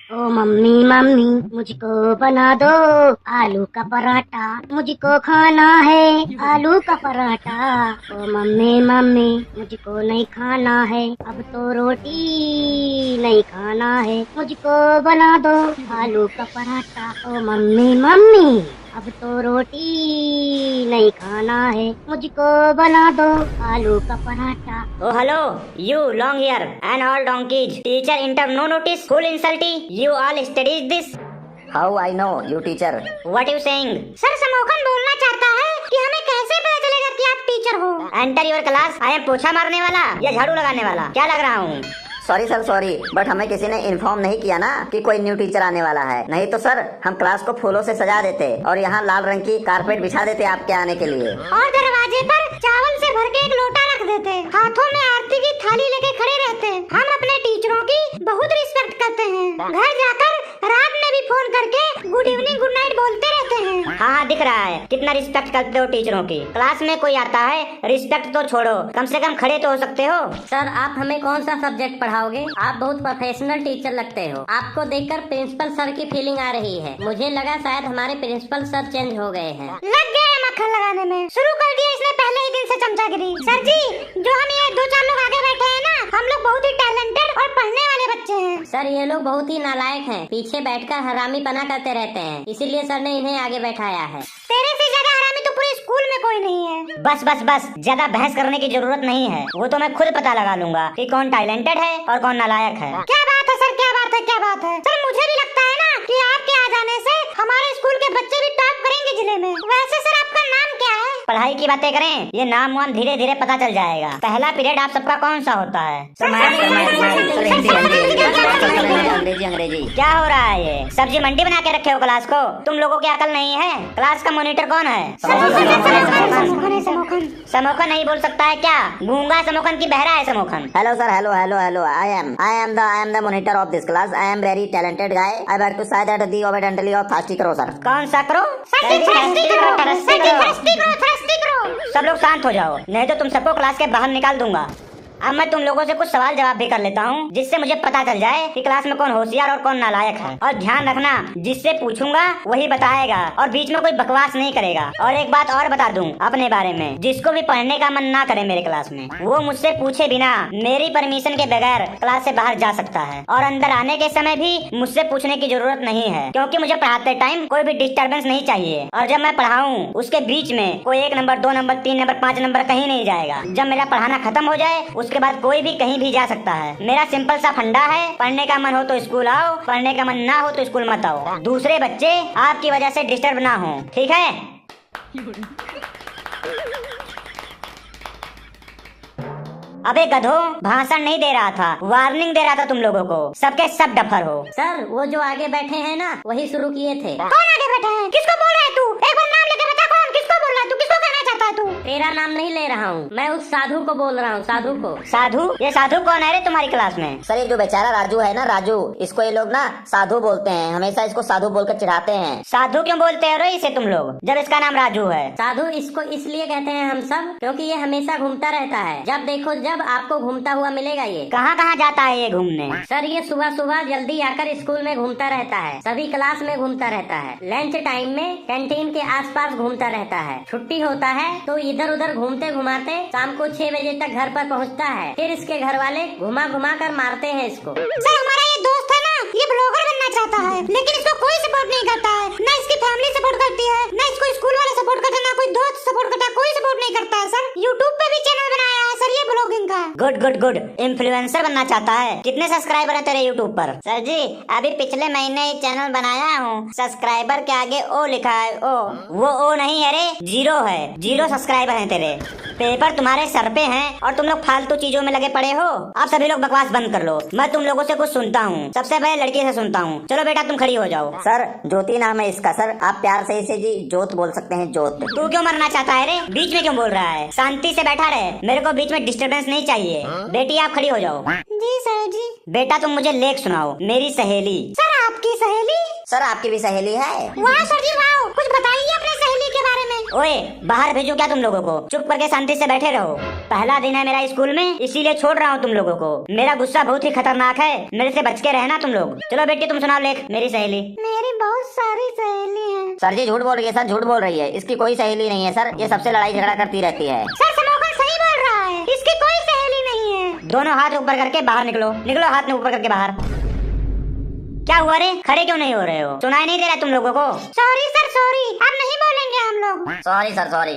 ओ mummy mummy मुझको बना दो आलू का पराठा, मुझको खाना है आलू का पराठा। ओ मम्मी मम्मी मुझको नहीं खाना है, अब तो रोटी नहीं खाना है, मुझको बना दो आलू का पराठा। ओ मम्मी मम्मी अब तो रोटी नहीं खाना है, मुझको बना दो आलू का paratha. Oh hello, you long hair and all donkeys. Teacher inter no notice, full insulty. You all studied this. How I know you teacher? What you saying? Sir Samokhan बोलना चाहता है कि हमें कैसे पता चलेगा कि आप टीचर हो। Enter your class. I am पोछा मारने वाला या झाड़ू लगाने वाला, क्या लग रहा हूँ? सॉरी सर सॉरी, बट हमें किसी ने इन्फॉर्म नहीं किया ना कि कोई न्यू टीचर आने वाला है। नहीं तो सर हम क्लास को फूलों से सजा देते और यहाँ लाल रंग की कारपेट बिछा देते आपके आने के लिए। और दरवाजे पर चावल से भर के एक लोटा रख देते, हाथों में आरती की थाली लेके खड़े रहते। हम अपने टीचरों की बहुत रिस्पेक्ट करते हैं, घर जाकर रात में भी फोन करके गुड इवनिंग गुड नाइट बोलते रहते हैं। हाँ दिख रहा है कितना रिस्पेक्ट करते हो टीचरों की। क्लास में कोई आता है रिस्पेक्ट तो छोड़ो, कम से कम खड़े तो हो सकते हो। सर आप हमें कौन सा सब्जेक्ट पढ़ाओगे? आप बहुत प्रोफेशनल टीचर लगते हो। आपको देखकर प्रिंसिपल सर की फीलिंग आ रही है। मुझे लगा शायद हमारे प्रिंसिपल सर चेंज हो गए हैं। लग गए मक्खन लगाने में, शुरू कर दिया इसने पहले ही दिन से चमचागिरी। सर जी जो हम ये 2-4 लोग आगे बैठे हैं ना, हम लोग बहुत ही टैलेंटेड और पढ़ने वाले बच्चे हैं। सर ये लोग बहुत ही नालायक हैं, पीछे बैठकर हरामी पना करते रहते हैं, इसीलिए सर ने इन्हें आगे बैठाया है। तेरे से ज्यादा हरामी तो पूरे स्कूल में कोई नहीं है। बस बस बस, ज्यादा बहस करने की जरूरत नहीं है, वो तो मैं खुद पता लगा लूंगा कि कौन टैलेंटेड है और कौन नालायक है। क्या बात है सर, क्या बात है, क्या बात है सर। मुझे भी लगता है ना कि आपके आ जाने से हमारे स्कूल के बच्चे भी टॉप करेंगे जिले में। वैसे सर आपका नाम क्या है? पढ़ाई की बातें करें, ये नाम वाम धीरे धीरे पता चल जाएगा। पहला पीरियड आप सबका कौन सा होता है? अंग्रेजी अंग्रेजी। क्या हो रहा है ये? सब्जी मंडी बना के रखे हो क्लास को? तुम लोगों की अकल नहीं है? क्लास का मॉनिटर कौन है? समोखन नहीं बोल सकता है क्या? गूंगा समोखन की बहरा है Samokhan? Hello sir, hello hello hello. I am the monitor of this class. I am very talented guy. I back to say that the obediently और फास्टी करो सर। कौन सा करो? सब लोग शांत हो जाओ, नहीं तो तुम सबको क्लास के बाहर निकाल दूंगा। अब मैं तुम लोगों से कुछ सवाल जवाब भी कर लेता हूँ, जिससे मुझे पता चल जाए कि क्लास में कौन होशियार और कौन नालायक है। और ध्यान रखना, जिससे पूछूंगा वही बताएगा और बीच में कोई बकवास नहीं करेगा। और एक बात और बता दूं अपने बारे में, जिसको भी पढ़ने का मन ना करे मेरे क्लास में, वो मुझसे पूछे बिना मेरी परमिशन के बगैर क्लास से बाहर जा सकता है। और अंदर आने के समय भी मुझसे पूछने की जरूरत नहीं है, क्योंकि मुझे पढ़ाते टाइम कोई भी डिस्टर्बेंस नहीं चाहिए। और जब मैं पढ़ाऊँ उसके बीच में कोई 1 नंबर 2 नंबर 3 नंबर 5 नंबर कहीं नहीं जाएगा। जब मेरा पढ़ाना खत्म हो जाए उसके बाद कोई भी कहीं भी जा सकता है। मेरा सिंपल सा फंडा है, पढ़ने का मन हो तो स्कूल आओ, पढ़ने का मन ना हो तो स्कूल मत आओ। दूसरे बच्चे आपकी वजह से डिस्टर्ब ना हो, ठीक है? अबे गधो, भाषण नहीं दे रहा था, वार्निंग दे रहा था तुम लोगों को। सबके सब डफर हो। सर वो जो आगे बैठे हैं ना, वही शुरू किए थे। कौन आगे बैठा है? किसको बोल रहा है तू? एक बार नाम लेके बता, कौन किसको बोल रहा है तू? किसको कहना चाहता है तू? तेरा नाम नहीं ले रहा हूँ, मैं उस साधु को बोल रहा हूँ, साधु को। साधु? ये साधु कौन है रे तुम्हारी क्लास में? सर ये जो बेचारा राजू है ना, राजू, इसको ये लोग ना साधु बोलते हैं, हमेशा इसको साधु बोलकर चिढ़ाते हैं। साधु क्यों बोलते हो इसे तुम लोग, जब इसका नाम राजू है? साधु इसको इसलिए कहते हैं हम सब, क्योंकि ये हमेशा घूमता रहता है। जब देखो जब आपको घूमता हुआ मिलेगा ये। कहाँ कहाँ जाता है ये घूमने? सर ये सुबह सुबह जल्दी आकर स्कूल में घूमता रहता है, सभी क्लास में घूमता रहता है, लंच टाइम में कैंटीन के आसपास घूमता रहता है, छुट्टी होता है तो इधर उधर घूमते घुमाते शाम को 6 बजे तक घर पर पहुंचता है। फिर इसके घर वाले घुमा घुमा कर मारते हैं इसको। सर हमारा ये दोस्त है ना, ये ब्लॉगर बनना चाहता है, लेकिन इसको कोई सपोर्ट नहीं करता है। ना इसकी फैमिली सपोर्ट करती है, ना इसको स्कूल वाले सपोर्ट करते, ना कोई दोस्त सपोर्ट करता, कोई सपोर्ट नहीं करता है। सर यूट्यूब पे भी चैनल बनाया है सर ये ब्लॉगिंग का। गुड गुड गुड, इन्फ्लुएंसर बनना चाहता है। कितने सब्सक्राइबर है तेरे यूट्यूब पर? सर जी अभी पिछले महीने ही चैनल बनाया हूँ, सब्सक्राइबर के आगे ओ लिखा है। ओ वो ओ नहीं है रे, 0 है। 0 सब्सक्राइबर है तेरे। पेपर तुम्हारे सर पे हैं और तुम लोग फालतू चीजों में लगे पड़े हो। अब सभी लोग बकवास बंद कर लो, मैं तुम लोगों से कुछ सुनता हूँ। सबसे पहले लड़की से सुनता हूँ। चलो बेटा तुम खड़ी हो जाओ। सर ज्योति नाम है इसका सर, आप प्यार से इसे जी जोत बोल सकते हैं, जोत। तू क्यों मरना चाहता है रे? बीच में क्यों बोल रहा है? शांति से बैठा रहे, मेरे को बीच में डिस्टर्बेंस नहीं चाहिए। बेटी आप खड़ी हो जाओ। जी सर जी। बेटा तुम मुझे लेख सुनाओ, मेरी सहेली। सर आपकी सहेली? सर आपकी भी सहेली है? वाह सर जी वाह, कुछ बताइए अपने सहेली के बारे में। ओए बाहर भेजो क्या तुम लोगों को? चुप करके शांति से बैठे रहो। पहला दिन है मेरा स्कूल में, इसीलिए छोड़ रहा हूँ तुम लोगों को। मेरा गुस्सा बहुत ही खतरनाक है, मेरे से बच के रहना तुम लोग। चलो बेटी तुम सुनाओ लेख। मेरी सहेली। मेरी बहुत सारी सहेली हैं। सर जी झूठ बोल रही है सर, झूठ बोल रही है। इसकी कोई सहेली नहीं है सर, ये सबसे लड़ाई झगड़ा करती रहती है। सर समोखन सही बोल रहा है, इसकी कोई सहेली नहीं है। दोनों हाथ ऊपर करके बाहर निकलो। निकलो हाथ में ऊपर करके बाहर। क्या हुआ रे? खड़े क्यों नहीं हो रहे हो? सुनाई नहीं दे रहा तुम लोगों को? सॉरी सर सॉरी, अब नहीं बोलेंगे हम लोग। Sorry sir sorry.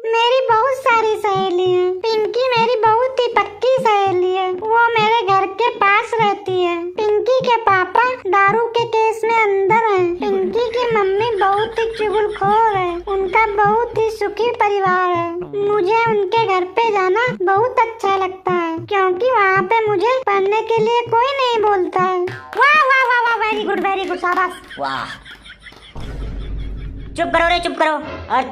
मेरी बहुत सारी सहेली हैं। पिंकी मेरी बहुत ही पक्की सहेली है, वो मेरे घर के पास रहती है। पिंकी के पापा दारू के केस में अंदर हैं। पिंकी की मम्मी बहुत ही चुगलखोर है। उनका बहुत ही सुखी परिवार है। मुझे उनके घर पे जाना बहुत अच्छा लगता है, क्योंकि वहाँ पे मुझे पढ़ने के लिए कोई नहीं बोलता है। वाह वाह वाह वाह, वेरी गुड शाबाश। वाह। चुप करो रे, चुप करो। और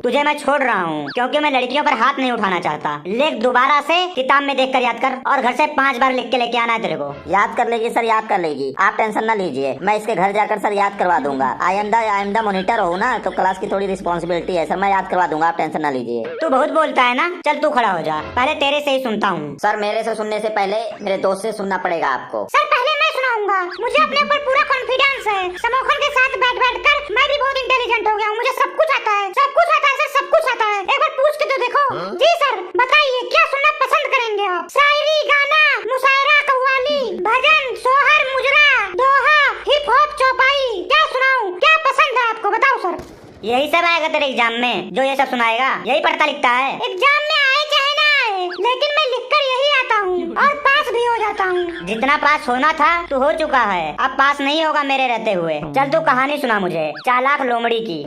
तुझे मैं छोड़ रहा हूँ, क्योंकि मैं लड़कियों पर हाथ नहीं उठाना चाहता। लेख दोबारा से किताब में देखकर याद कर, और घर से 5 बार लिख के लेके आना है तेरे को। याद कर लेगी सर, याद कर लेगी, आप टेंशन ना लीजिए। मैं इसके घर जाकर सर याद करवा दूंगा। आई एम द मॉनिटर हूँ ना, तो क्लास की थोड़ी रिस्पॉन्सिबिलिटी है सर, मैं याद करवा दूंगा, आप टेंशन ना लीजिए। तू बहुत बोलता है ना, चल तू खड़ा हो जा। पहले तेरे से ही सुनता हूँ। सर मेरे से सुनने से पहले मेरे दोस्त से सुनना पड़ेगा आपको। सर पहले मैं सुनाऊंगा, मुझे अपने ऊपर पूरा कॉन्फिडेंस है। समोखन के साथ बैठ बैठ कर मैं भी बहुत इंटेलिजेंट हो गया हूँ, मुझे सब कुछ आता है, सब कुछ आता है सर, सब कुछ आता है। एक बार पूछ के तो देखो। जी सर बताइए, क्या सुनना पसंद करेंगे आप? शायरी, गाना, मुशायरा, कव्वाली, भजन, सोहर, मुजरा, दोहा, हिप हॉप, चौपाई, क्या सुनाऊं? क्या पसंद है आपको, बताओ सर। यही सब आएगा तेरे एग्जाम में, जो ये सब सुनाएगा यही पढ़ता लिखता है। एग्जाम में आए चाहे ना आए, लेकिन मैं लिखकर यही आता हूँ और पास भी हो जाता हूँ। जितना पास होना था तू हो चुका है, अब पास नहीं होगा मेरे रहते हुए। चल तू कहानी सुना मुझे, चालाक लोमड़ी की।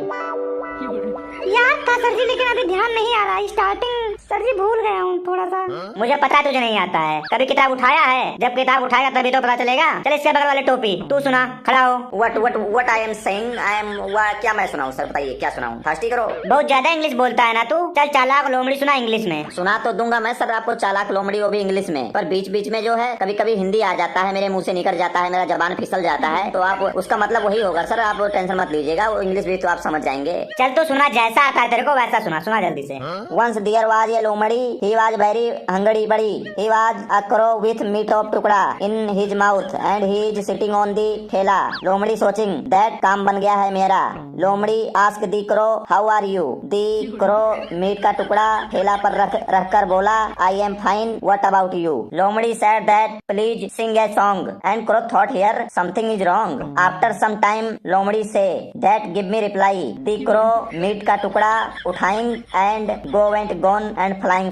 याद था सर जी, लेकिन अभी ध्यान नहीं आ रहा। स्टार्टिंग सर जी भूल गया हूँ थोड़ा सा। मुझे पता है तुझे नहीं आता है, कभी किताब उठाया है? जब किताब उठाएगा तभी तो पता चलेगा। चल इसके बगल वाले टोपी तू सुना, खड़ा हो। What I am saying, क्या मैं सुनाऊं सर, बताइए क्या सुनाऊं? फास्टी करो। बहुत ज्यादा इंग्लिश बोलता है ना तू। चल चालाक लोमड़ी सुना इंग्लिश में। सुना तो दूंगा मैं सर आपको चालाक लोमड़ी, वो भी इंग्लिश में, पर बीच बीच में जो है कभी कभी हिंदी आ जाता है, मेरे मुंह से निकल जाता है, मेरा जबान फिसल जाता है, तो आप उसका मतलब वही होगा सर, आप टेंशन मत लीजिएगा, वो इंग्लिश भी तो आप समझ जाएंगे। चल तो सुना, जैसा आता है तेरे को वैसा सुना। सुना जल्दी से। Once there was a लोमड़ी, he was very hungry बड़ी, he was a crow with meat of टुकड़ा in his mouth and he is sitting on the ठेला। लोमड़ी सोचिंग that काम बन गया है मेरा। लोमड़ी ask the crow how are you? the crow meat का टुकड़ा ठेला पर रख कर बोला I am fine, what about you? लोमड़ी said that please sing a song and crow thought here something is wrong। after some time लोमड़ी say that give me reply। the crow meat का टुकड़ा उठाइंग and go went gone and flying।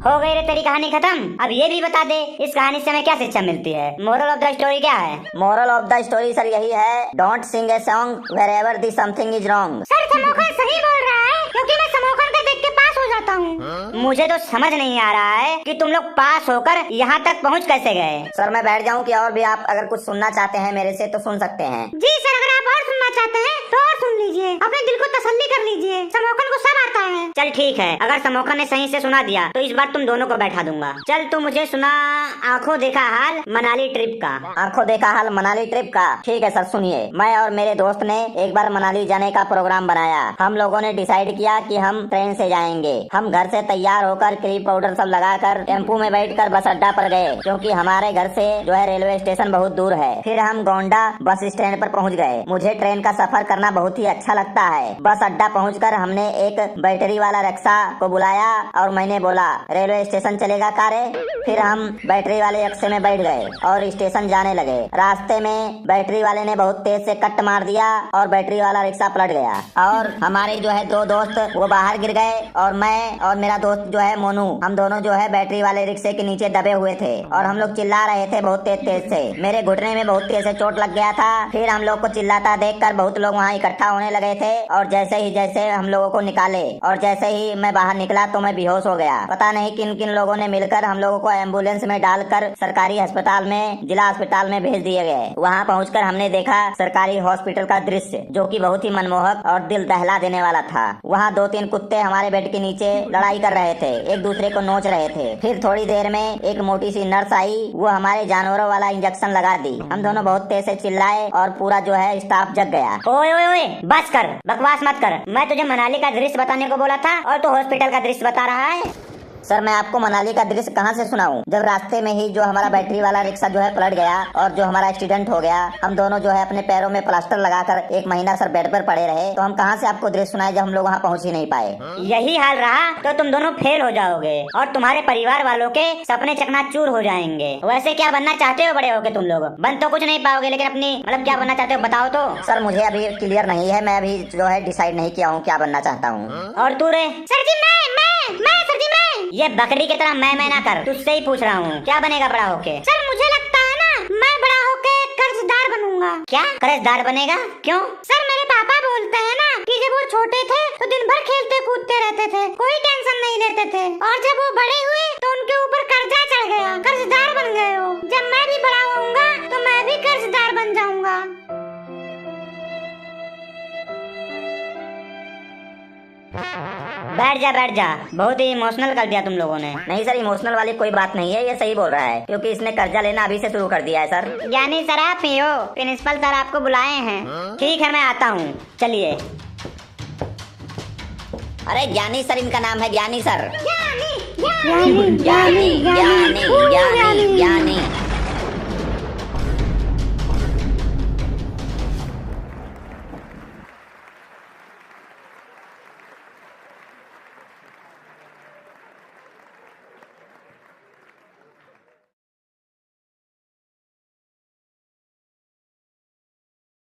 हो गई रे तेरी कहानी खत्म। अब ये भी बता दे, इस कहानी से हमें क्या शिक्षा मिलती है? मोरल ऑफ द स्टोरी क्या है? Moral of the story sir यही है, don't sing a song wherever the something is wrong. Sir Samokhan सही बोल रहा है, क्योंकि मैं समोखन को देख के पास हो जाता हूँ। मुझे तो समझ नहीं आ रहा है कि तुम लोग पास होकर यहाँ तक पहुँच कैसे गए। सर मैं बैठ जाऊँ कि और भी आप अगर कुछ सुनना चाहते हैं मेरे से तो सुन सकते हैं? जी सर, अगर आप और सुनना चाहते हैं तो और सुन लीजिए, अपने दिल को तसल्ली कर लीजिए, समोखन को सब आता है। चल ठीक है, अगर समोखन ने सही से सुना दिया तो इस बार तुम दोनों को बैठा दूंगा। चल तू मुझे सुना आंखों देखा हाल मनाली ट्रिप का। आंखों देखा हाल मनाली ट्रिप का? ठीक है सर सुनिए। मैं और मेरे दोस्त ने एक बार मनाली जाने का प्रोग्राम बनाया। हम लोगों ने डिसाइड किया कि हम ट्रेन से जाएंगे। हम घर से तैयार होकर क्रीम पाउडर सब लगाकर टेम्पू में बैठकर बस अड्डा पर गए, क्योंकि हमारे घर से जो है रेलवे स्टेशन बहुत दूर है। फिर हम गोंडा बस स्टैंड पर पहुंच गए। मुझे ट्रेन का सफर करना बहुत ही अच्छा लगता है। बस अड्डा पहुंचकर हमने एक बैटरी वाला रिक्शा को बुलाया और मैंने बोला रेलवे स्टेशन चलेगा कारे? फिर हम बैटरी वाले रिक्शे में बैठ गए और स्टेशन जाने लगे। रास्ते में बैटरी वाले ने बहुत तेज से कट मार दिया और बैटरी वाला रिक्शा पलट गया और हमारे जो है 2 दोस्त वो बाहर गिर गए और मैं और मेरा दोस्त जो है मोनू, हम दोनों जो है बैटरी वाले रिक्शे के नीचे दबे हुए थे और हम लोग चिल्ला रहे थे बहुत तेज से। मेरे घुटने में बहुत तेज से चोट लग गया था। फिर हम लोग को चिल्लाता देखकर बहुत लोग वहाँ इकट्ठा होने लगे थे और जैसे हम लोगों को निकाले और जैसे ही मैं बाहर निकला तो मैं बेहोश हो गया। पता नहीं किन किन लोगों ने मिलकर हम लोगों को एम्बुलेंस में डालकर सरकारी अस्पताल में, जिला अस्पताल में भेज दिए गए। वहाँ पहुँचकर हमने देखा सरकारी हॉस्पिटल का दृश्य, जो कि बहुत ही मनमोहक और दिल दहला देने वाला था। वहाँ 2-3 कुत्ते हमारे बेड के नीचे लड़ाई कर रहे थे, एक दूसरे को नोच रहे थे। फिर थोड़ी देर में एक मोटी सी नर्स आई, वो हमारे जानवरों वाला इंजेक्शन लगा दी। हम दोनों बहुत तेज से चिल्लाए और पूरा जो है स्टाफ जग गया। ओए ओए ओए, बस कर, बकवास मत कर। मैं तुझे मनाली का दृश्य बताने को बोला था और तू हॉस्पिटल का दृश्य बता रहा है। सर मैं आपको मनाली का दृश्य कहाँ से सुनाऊं, जब रास्ते में ही जो हमारा बैटरी वाला रिक्शा जो है पलट गया और जो हमारा एक्सीडेंट हो गया, हम दोनों जो है अपने पैरों में प्लास्टर लगाकर 1 महीना सर बेड पर पड़े रहे, तो हम कहाँ से आपको दृश्य सुनाए जब हम लोग वहाँ पहुँच ही नहीं पाए। यही हाल रहा तो तुम दोनों फेल हो जाओगे और तुम्हारे परिवार वालों के सपने चकनाचूर हो जाएंगे। वैसे क्या बनना चाहते हो बड़े होके तुम लोग? बन तो कुछ नहीं पाओगे, लेकिन अपनी मतलब क्या बनना चाहते हो बताओ तो। सर मुझे अभी क्लियर नहीं है, मैं अभी जो है डिसाइड नहीं किया हूँ क्या बनना चाहता हूँ। और तू रे? सर जी मैं सर जी मैं। ये बकरी की तरह मैं ना कर, तुझसे ही पूछ रहा हूँ क्या बनेगा बड़ा होके? सर मुझे लगता है ना मैं बड़ा होके कर्जदार बनूंगा। क्या कर्जदार बनेगा? क्यों? सर मेरे पापा बोलते हैं ना कि जब वो छोटे थे तो दिन भर खेलते कूदते रहते थे, कोई टेंशन नहीं लेते थे, और जब वो बड़े हुए तो उनके ऊपर कर्जा चढ़ गया, कर्जदार बन गए हो। जब मैं भी बड़ा होऊंगा तो मैं भी कर्जदार बन जाऊंगा। बैठ जा, बहुत ही इमोशनल कर दिया तुम लोगों ने। नहीं सर, इमोशनल वाली कोई बात नहीं है, ये सही बोल रहा है, क्योंकि इसने कर्जा लेना अभी से शुरू कर दिया है सर। ज्ञानी सर आप ही हो? प्रिंसिपल सर आपको बुलाए हैं। ठीक है मैं आता हूँ, चलिए। अरे ज्ञानी सर इनका नाम है, ज्ञानी सर। ज्ञानी ज्ञानी ज्ञानी ज्ञानी ज्ञानी ज्ञानी।